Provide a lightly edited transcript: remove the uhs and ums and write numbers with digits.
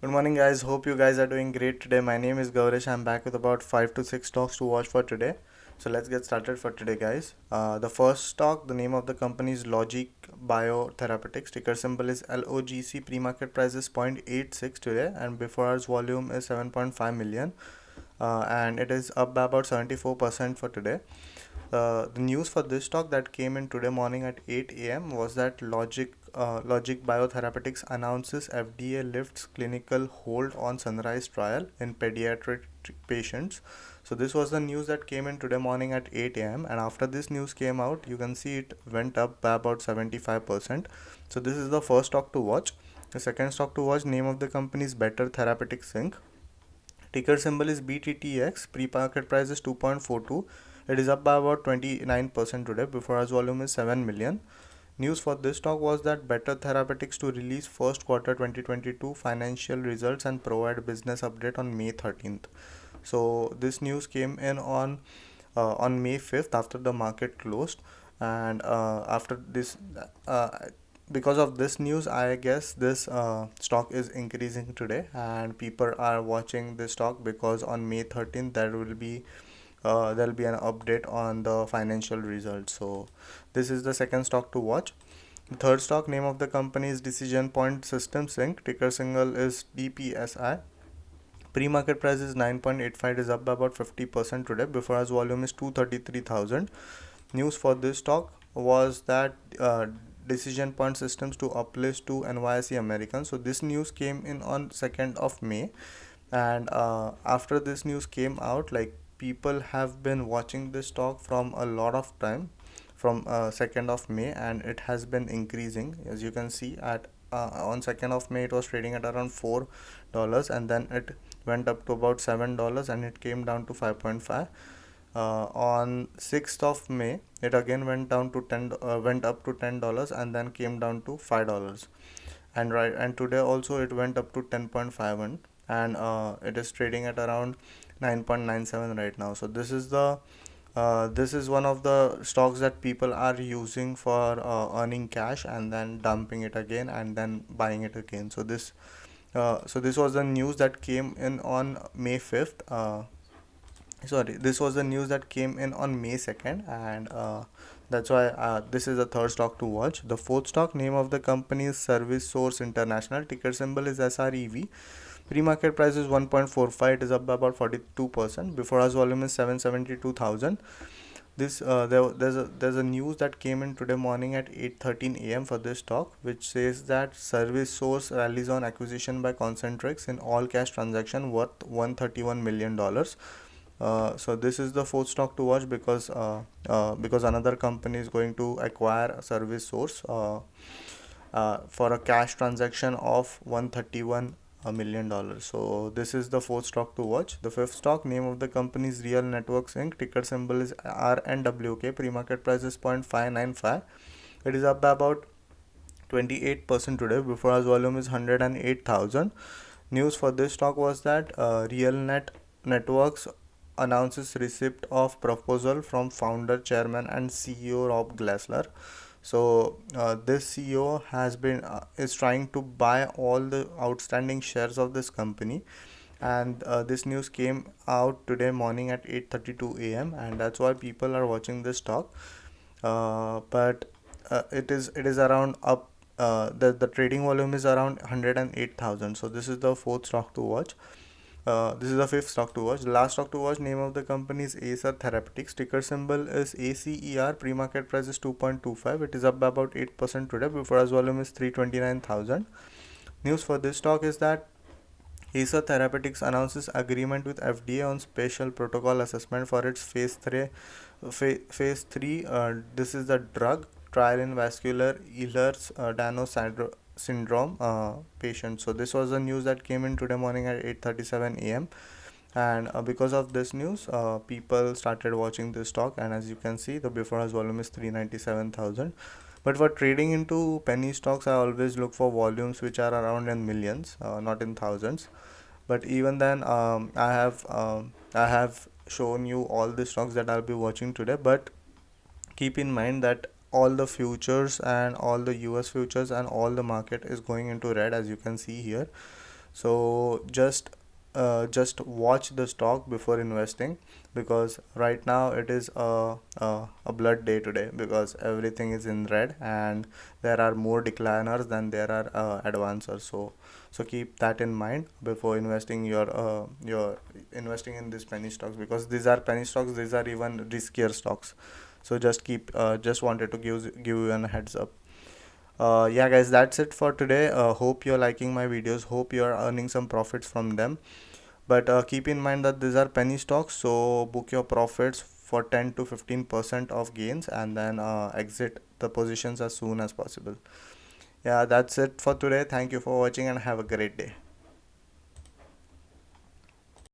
Good morning, guys. Hope you guys are doing great today. My name is Gaurish. I'm back with about 5 to 6 stocks to watch for today. So let's get started for today, guys. The first stock, the name of the company is LogicBio Therapeutics. Ticker symbol is LOGC. Pre-market price is 0.86 today, and before hours volume is 7.5 million. And it is up by about 74% for today. The news for this stock that came in today morning at 8 a.m. was that Logic Biotherapeutics announces FDA lifts clinical hold on Sunrise trial in pediatric patients. So this was the news that came in today morning at 8 a.m. and after this news came out, you can see it went up by about 75%. So this is the first stock to watch. The second stock to watch, name of the company is Better Therapeutics Inc. Ticker symbol is Bttx. Pre-market price is 2.42. It is up by about 29% today. Before hours volume is 7 million. News for this stock was that Better Therapeutics to release first quarter 2022 financial results and provide business update on May 13th. So this news came in on May 5th after the market closed, and after this because of this news, I guess this stock is increasing today and people are watching this stock because on May 13th there'll be an update on the financial results. So this is the second stock to watch. The third stock, name of the company is DecisionPoint Systems Inc. Ticker symbol is DPSI. Pre-market price is 9.85. It is up by about 50% today. Before hours volume is 233,000. News for this stock was that Decision Point Systems to uplist to NYSE American. So this news came in on 2nd of May, and after this news came out, like people have been watching this stock from a lot of time from 2nd of May, and it has been increasing. As you can see, at on 2nd of May it was trading at around $4, and then it went up to about $7 and it came down to 5.5. On 6th of May, it again went up to $10 and then came down to $5. And today also it went up to 10.51, and it is trading at around 9.97 right now. So this is one of the stocks that people are using for earning cash and then dumping it again and then buying it again. So this was the news that came in on May 5th. This was the news that came in on May 2nd, and that's why this is the third stock to watch. The fourth stock, name of the company is ServiceSource International. Ticker symbol is SREV. Pre-market price is 1.45. It is up by about 42%. Before hours volume is 772,000. There's a news that came in today morning at 8:13 a.m. for this stock, which says that ServiceSource rallies on acquisition by Concentrix in all cash transaction worth $131 million. So this is the fourth stock to watch because another company is going to acquire ServiceSource for a cash transaction of $131 million. So this is the fourth stock to watch. The fifth stock, name of the company is RealNetworks Inc. Ticker symbol is Rnwk. Pre-market price is 0.595. It is up by about 28% today. Before hours volume is 108,000. News for this stock was that RealNetworks announces receipt of proposal from founder, chairman, and CEO Rob Glassler. So this CEO is trying to buy all the outstanding shares of this company, and this news came out today morning at 8:32 a.m. and that's why people are watching this stock. But it is around up. The trading volume is around 108,000. So this is the fourth stock to watch. This is the fifth stock to watch. The last stock to watch, name of the company is Acer Therapeutics. Ticker symbol is ACER. Pre-market price is 2.25. It is up by about 8% today. Before hours volume is 329,000. News for this stock is that Acer Therapeutics announces agreement with FDA on special protocol assessment for its phase 3. This is the drug trial in vascular Ehlers-Danlos syndrome patient. So this was the news that came in today morning at 8:37 a.m. And because of this news, people started watching this stock, and as you can see, the before hours volume is 397,000. But for trading into penny stocks, I always look for volumes which are around in millions, not in thousands. But even then, I have shown you all the stocks that I'll be watching today. But keep in mind that all the futures and all the US futures and all the market is going into red, as you can see here. So just watch the stock before investing, because right now it is a blood day today, because everything is in red and there are more decliners than there are advancers. So keep that in mind before investing your investing in these penny stocks, because these are penny stocks, these are even riskier stocks. So just wanted to give you a heads up. Yeah guys, that's it for today. Hope you're liking my videos, hope you're earning some profits from them. But keep in mind that these are penny stocks, so book your profits for 10 to 15% of gains, and then exit the positions as soon as possible. Yeah, that's it for today. Thank you for watching and have a great day.